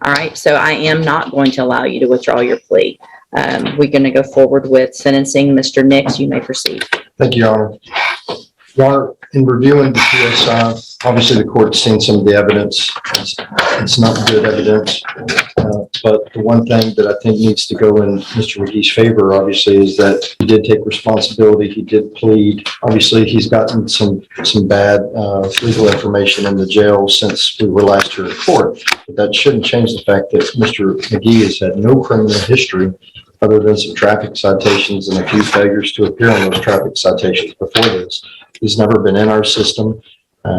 All right, so I am not going to allow you to withdraw your plea. We're going to go forward with sentencing. Mr. Nix, you may proceed. Thank you, Your Honor. Your Honor, in reviewing the PSI, obviously the court's seen some of the evidence. It's not good evidence, but the one thing that I think needs to go in Mr. McGee's favor, obviously, is that he did take responsibility. He did plead. Obviously, he's gotten some bad legal information in the jail since we were last here in court. But that shouldn't change the fact that Mr. McGee has had no criminal history other than some traffic citations and a few failures to appear on those traffic citations before this. He's never been in our system.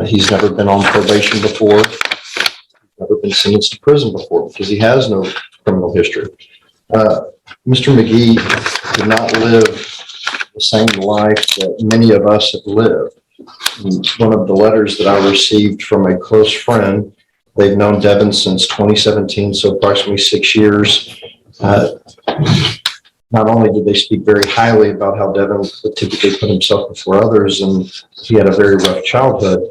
He's never been on probation before. Never been sentenced to prison before because he has no criminal history. Mr. McGee did not live the same life that many of us have lived. One of the letters that I received from a close friend, they've known Devon since 2017, so approximately 6 years. Not only did they speak very highly about how Devon would typically put himself before others, and he had a very rough childhood,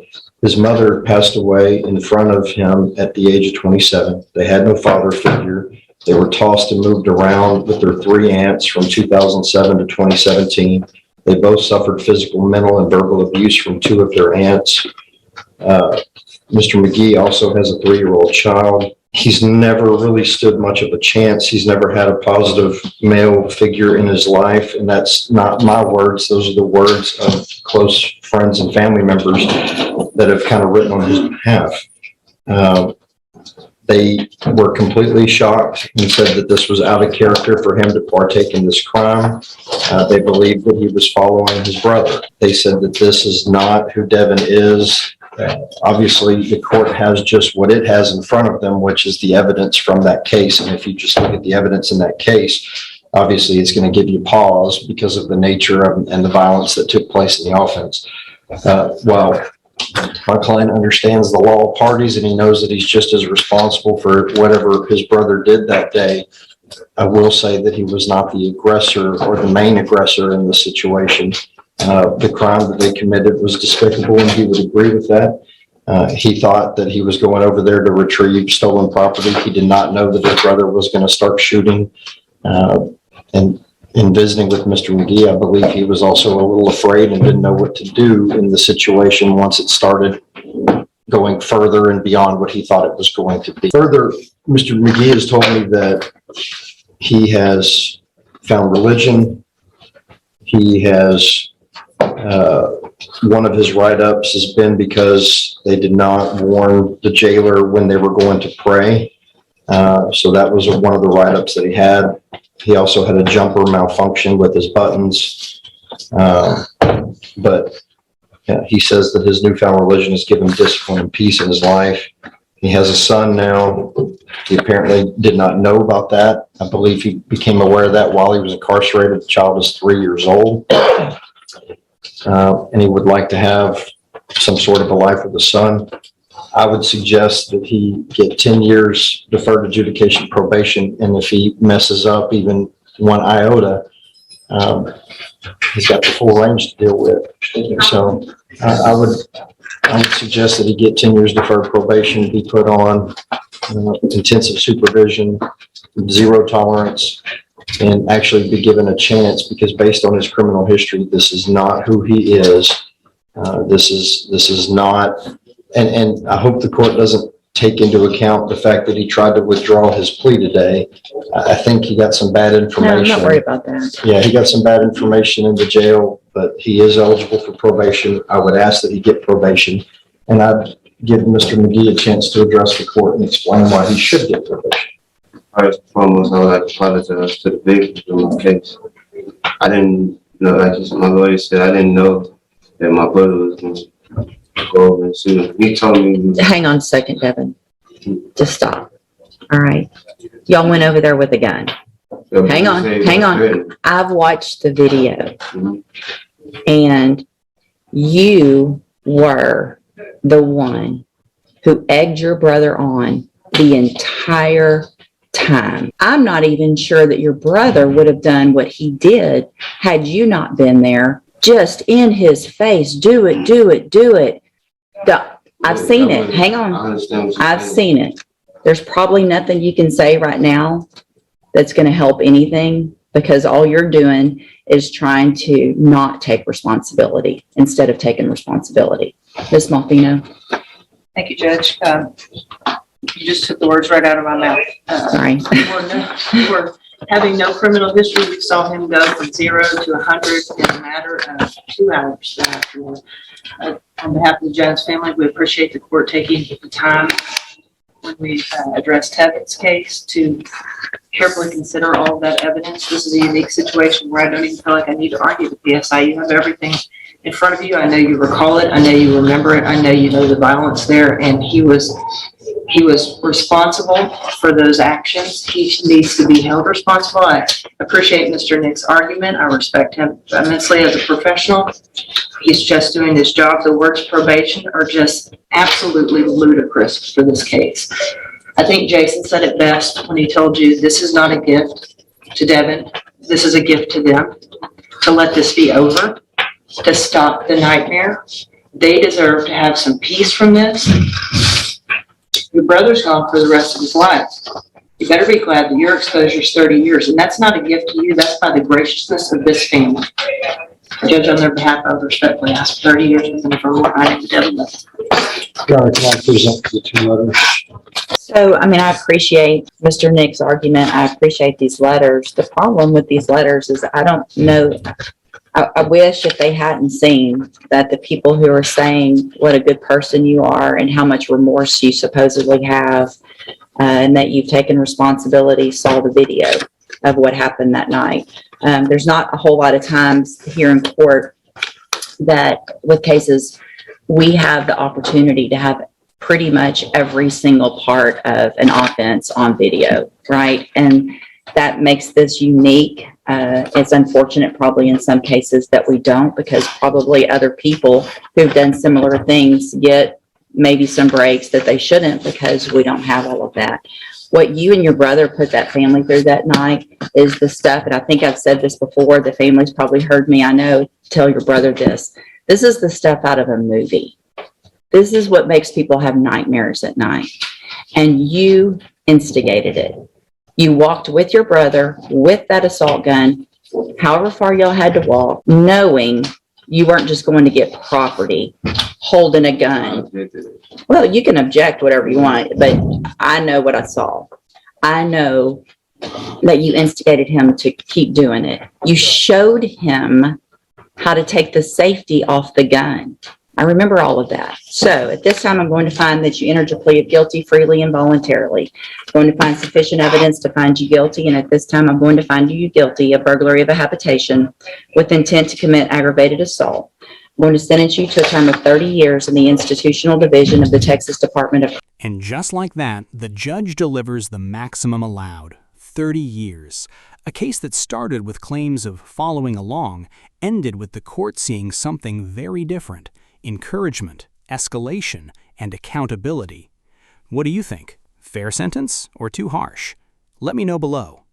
his mother passed away in front of him at the age of 27. They had no father figure. They were tossed and moved around with their 3 aunts from 2007 to 2017. They both suffered physical, mental, and verbal abuse from 2 of their aunts. Mr. McGee also has a 3-year-old child. He's never really stood much of a chance. He's never had a positive male figure in his life. And that's not my words. Those are the words of close friends and family members that have kind of written on his behalf. They were completely shocked and said that this was out of character for him to partake in this crime. They believed that he was following his brother. They said that this is not who Devon is. Obviously, the court has just what it has in front of them, which is the evidence from that case. And if you just look at the evidence in that case, obviously it's going to give you pause because of the nature of, and the violence that took place in the offense. While my client understands the law of parties and he knows that he's just as responsible for whatever his brother did that day, I will say that he was not the aggressor or the main aggressor in the situation. The crime that they committed was despicable, and he would agree with that. He thought that he was going over there to retrieve stolen property. He did not know that his brother was going to start shooting. And in visiting with Mr. McGee, I believe he was also a little afraid and didn't know what to do in the situation once it started going further and beyond what he thought it was going to be. Further, Mr. McGee has told me that he has found religion. He has one of his write-ups has been because they did not warn the jailer when they were going to pray. So that was one of the write-ups that he had. He also had a jumper malfunction with his buttons. But he says that his newfound religion has given him discipline and peace in his life. He has a son now. He apparently did not know about that. I believe he became aware of that while he was incarcerated. The child is 3 years old. And he would like to have some sort of a life with a son. I would suggest that he get 10 years deferred adjudication probation, and if he messes up even 1 iota, he's got the full range to deal with. So I would suggest that he get 10 years deferred probation, be put on intensive supervision, 0 tolerance, and actually be given a chance, because based on his criminal history, this is not who he is. This is not, and I hope the court doesn't take into account the fact that he tried to withdraw his plea today. I think he got some bad information. No, I'm not worried about that. Yeah, he got some bad information in the jail, but he is eligible for probation. I would ask that he get probation, and I'd give Mr. McGee a chance to address the court and explain why he should get probation. First and foremost, I would like to apologize to the victim in my case. I didn't know, like my lawyer said, I didn't know that my brother was going to go over and sue him. He told me. Hang on a second, Devon. Just stop. All right. Y'all went over there with a gun. Hang on. I've watched the video, and you were the one who egged your brother on the entire time. I'm not even sure that your brother would have done what he did had you not been there, just in his face. Do it, do it, do it. I've seen it. Hang on. I've seen it. There's probably nothing you can say right now that's going to help anything, because all you're doing is trying to not take responsibility instead of taking responsibility. Ms. Malfino? Thank you, Judge. You just took the words right out of my mouth. Sorry. For having no criminal history, we saw him go from 0 to 100 in a matter of 2 hours. On behalf of the Jones family, we appreciate the court taking the time when we addressed Tevin's case to carefully consider all of that evidence. This is a unique situation where I don't even feel like I need to argue the PSI. You have everything in front of you. I know you recall it. I know you remember it. I know you know the violence there, and he was responsible for those actions. He needs to be held responsible. I appreciate Mr. Nick's argument. I respect him immensely as a professional. He's just doing his job. The words probation are just absolutely ludicrous for this case. I think Jason said it best when he told you this is not a gift to Devon. This is a gift to them, to let this be over, to stop the nightmare. They deserve to have some peace from this. Your brother's gone for the rest of his life. You better be glad that your exposure is 30 years, and that's not a gift to you. That's by the graciousness of this family. Judge, on their behalf, I would respectfully ask 30 years with them for finding the Devon. Can I present the 2 letters? So, I mean, I appreciate Mr. Nick's argument. I appreciate these letters. The problem with these letters is I don't know. I wish if they hadn't seen that the people who are saying what a good person you are and how much remorse you supposedly have, and that you've taken responsibility, saw the video of what happened that night. There's not a whole lot of times here in court that with cases, we have the opportunity to have pretty much every single part of an offense on video, right? And that makes this unique. It's unfortunate probably in some cases that we don't, because probably other people who've done similar things get maybe some breaks that they shouldn't, because we don't have all of that. What you and your brother put that family through that night is the stuff, and I think I've said this before, the family's probably heard me, I know, tell your brother this. This is the stuff out of a movie. This is what makes people have nightmares at night. And you instigated it. You walked with your brother with that assault gun, however far y'all had to walk, knowing you weren't just going to get property holding a gun. Well, you can object whatever you want, but I know what I saw. I know that you instigated him to keep doing it. You showed him how to take the safety off the gun. I remember all of that. So at this time, I'm going to find that you entered your plea of guilty freely and voluntarily. I'm going to find sufficient evidence to find you guilty. And at this time, I'm going to find you guilty of burglary of a habitation with intent to commit aggravated assault. I'm going to sentence you to a term of 30 years in the institutional division of the Texas Department of... And just like that, the judge delivers the maximum allowed, 30 years. A case that started with claims of following along ended with the court seeing something very different: encouragement, escalation, and accountability. What do you think? Fair sentence or too harsh? Let me know below.